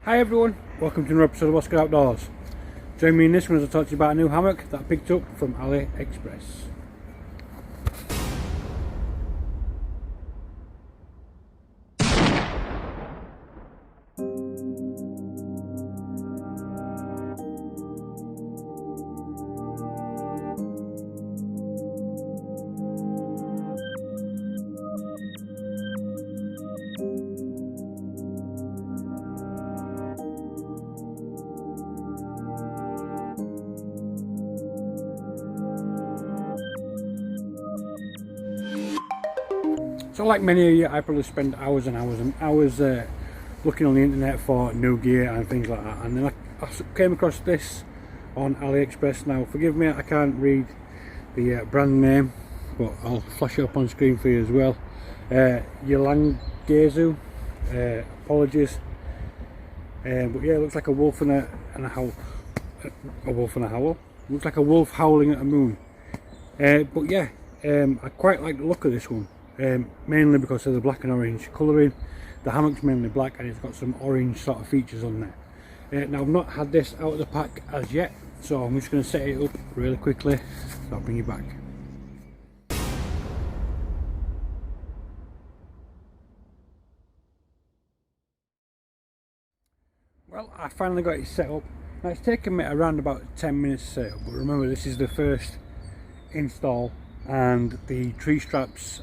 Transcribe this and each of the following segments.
Hi everyone, welcome to another episode of Oscar Outdoors. Join me in this one as I talk to you about a new hammock that I picked up from AliExpress. So like many of you, I probably spend hours and hours and hours looking on the internet for new gear and things like that, and then I came across this on AliExpress. Now forgive me, I can't read the brand name, but I'll flash it up on screen for you as well. Yalangezu, apologies, but yeah, it looks like a wolf and a howl. A wolf and a howl? Looks like a wolf howling at a moon. But yeah, I quite like the look of this one. Mainly because of the black and orange colouring. The hammock's mainly black and it's got some orange sort of features on there. Now I've not had this out of the pack as yet, so I'm just going to set it up really quickly, so I'll bring you back. Well, I finally got it set up. Now it's taken me around about 10 minutes to set up, but remember this is the first install and the tree straps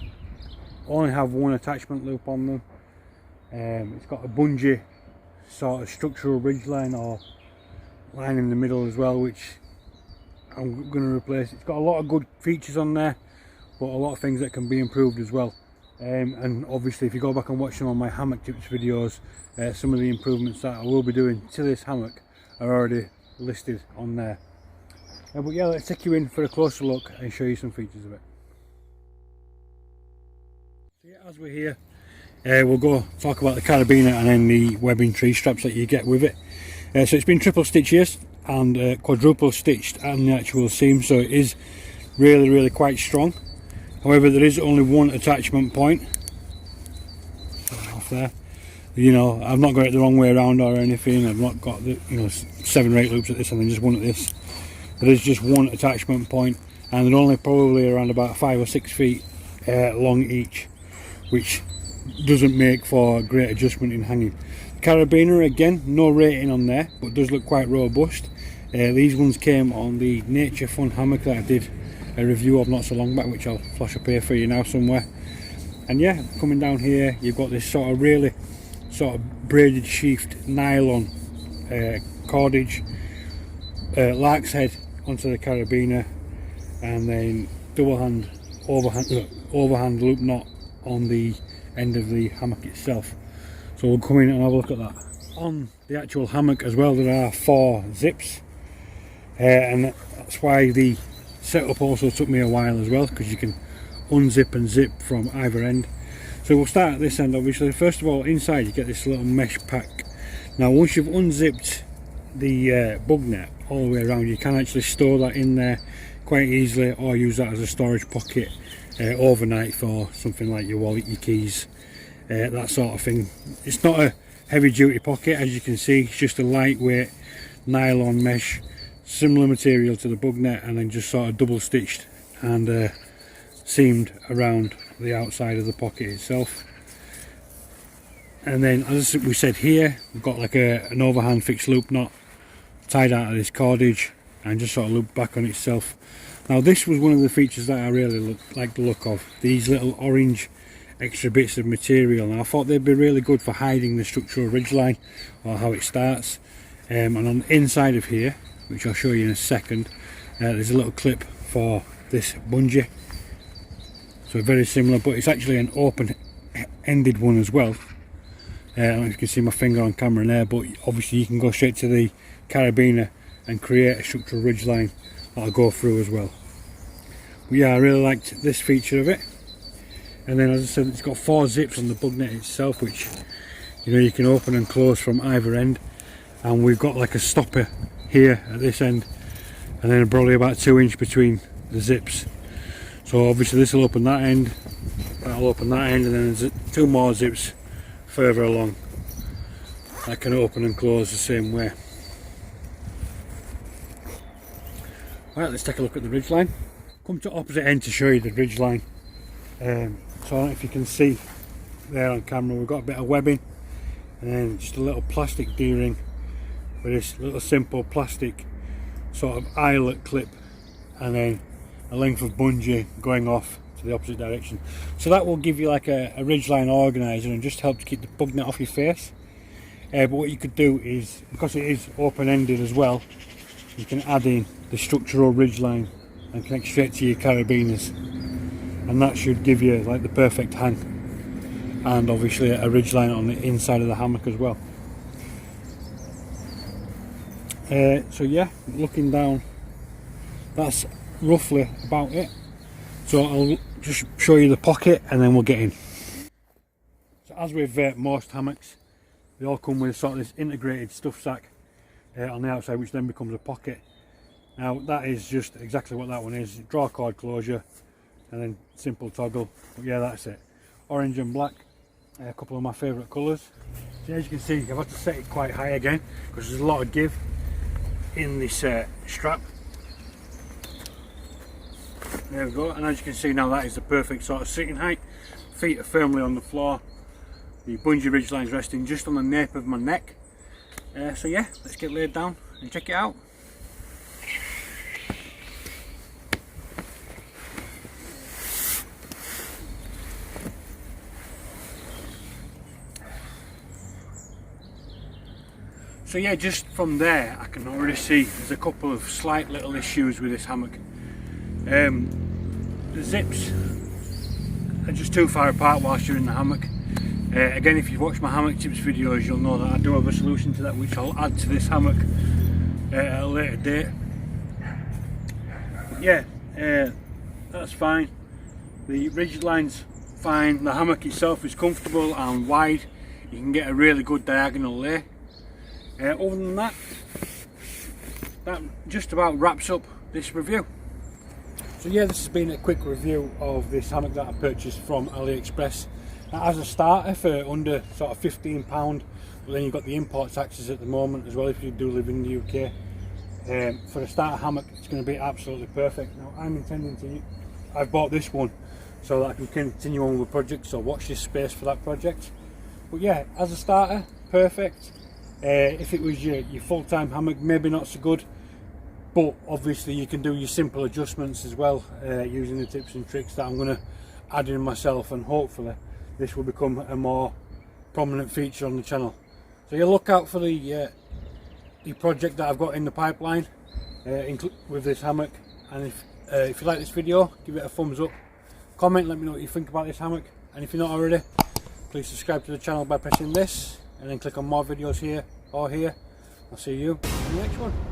only have one attachment loop on them. It's got a bungee sort of structural ridge line or line in the middle as well, which I'm going to replace. It's got a lot of good features on there, but a lot of things that can be improved as well. And obviously if you go back and watch some of my hammock tips videos, some of the improvements that I will be doing to this hammock are already listed on there. But yeah, let's take you in for a closer look and show you some features of it. Yeah, as we're here, we'll go talk about the carabiner and then the webbing tree straps that you get with it. So it's been triple stitched here and quadruple stitched on the actual seam, so it is really quite strong. However, there is only one attachment point. Off there. You know, I've not got it the wrong way around or anything. I've not got the 7 or 8 loops at this and then just one at this. There is just one attachment point, and they're only probably around about 5 or 6 feet long each, which doesn't make for a great adjustment in hanging. Carabiner, again, no rating on there, but does look quite robust. These ones came on the Nature Fun hammock that I did a review of not so long back, which I'll flash up here for you now somewhere. And yeah, coming down here you've got this sort of braided sheathed nylon cordage, lark's head onto the carabiner, and then double hand overhand loop knot on the end of the hammock itself. So we'll come in and have a look at that. On the actual hammock as well, there are 4 zips, and that's why the setup also took me a while as well, because you can unzip and zip from either end. So we'll start at this end. Obviously, first of all, inside you get this little mesh pack. Now once you've unzipped the bug net all the way around, you can actually store that in there quite easily, or use that as a storage pocket overnight for something like your wallet, your keys, that sort of thing. It's not a heavy duty pocket, as you can see. It's just a lightweight nylon mesh, similar material to the bug net, and then just sort of double stitched and seamed around the outside of the pocket itself. And then, as we said here, we've got like an overhand fixed loop knot tied out of this cordage and just sort of looped back on itself. Now this was one of the features that I really like the look of, these little orange extra bits of material. Now I thought they'd be really good for hiding the structural ridgeline or how it starts. And on the inside of here, which I'll show you in a second, there's a little clip for this bungee. So very similar, but it's actually an open-ended one as well. I don't know if you can see my finger on camera there, but obviously you can go straight to the carabiner and create a structural ridgeline that'll go through as well. But yeah, I really liked this feature of it. And then, as I said, it's got 4 zips on the bug net itself, which you can open and close from either end. And we've got like a stopper here at this end, and then probably about 2 inch between the zips. So obviously this will open that end, that'll open that end, and then there's 2 more zips further along. that can open and close the same way. Right, let's take a look at the ridgeline. Come to opposite end to show you the ridgeline. So I don't know if you can see there on camera, we've got a bit of webbing and then just a little plastic D-ring with this little simple plastic sort of eyelet clip, and then a length of bungee going off to the opposite direction. So that will give you like a ridgeline organiser and just help to keep the bug net off your face. But what you could do is, because it is open-ended as well, you can add in the structural ridgeline and connect straight to your carabiners, and that should give you like the perfect hang, and obviously a ridgeline on the inside of the hammock as well. So yeah, looking down, that's roughly about it. So I'll just show you the pocket and then we'll get in. So as with most hammocks, they all come with sort of this integrated stuff sack on the outside, which then becomes a pocket. Now that is just exactly what that one is. Draw cord closure and then simple toggle. But yeah, that's it. Orange and black, a couple of my favourite colours. So as you can see, I've had to set it quite high again because there's a lot of give in this strap. There we go, and as you can see now, that is the perfect sort of sitting height. Feet are firmly on the floor. The bungee ridgeline is resting just on the nape of my neck. So yeah, let's get laid down and check it out. So yeah, just from there I can already see there's a couple of slight little issues with this hammock. The zips are just too far apart whilst you're in the hammock. Again, if you've watched my hammock tips videos, you'll know that I do have a solution to that, which I'll add to this hammock at a later date. But yeah, that's fine. The ridgeline's fine. The hammock itself is comfortable and wide. You can get a really good diagonal lay. Other than that, that just about wraps up this review. So yeah, this has been a quick review of this hammock that I purchased from AliExpress. Now, as a starter for under sort of £15, but then you've got the import taxes at the moment as well if you do live in the UK. For a starter hammock, it's going to be absolutely perfect. Now I'm intending to, I've bought this one so that I can continue on with the project, so watch this space for that project. But yeah, as a starter, perfect. If it was your full-time hammock, maybe not so good, but obviously you can do your simple adjustments as well using the tips and tricks that I'm going to add in myself, and hopefully this will become a more prominent feature on the channel. So you look out for the project that I've got in the pipeline with this hammock, and if you like this video, give it a thumbs up, comment, let me know what you think about this hammock, and if you're not already, please subscribe to the channel by pressing this and then click on more videos here or here. I'll see you in the next one.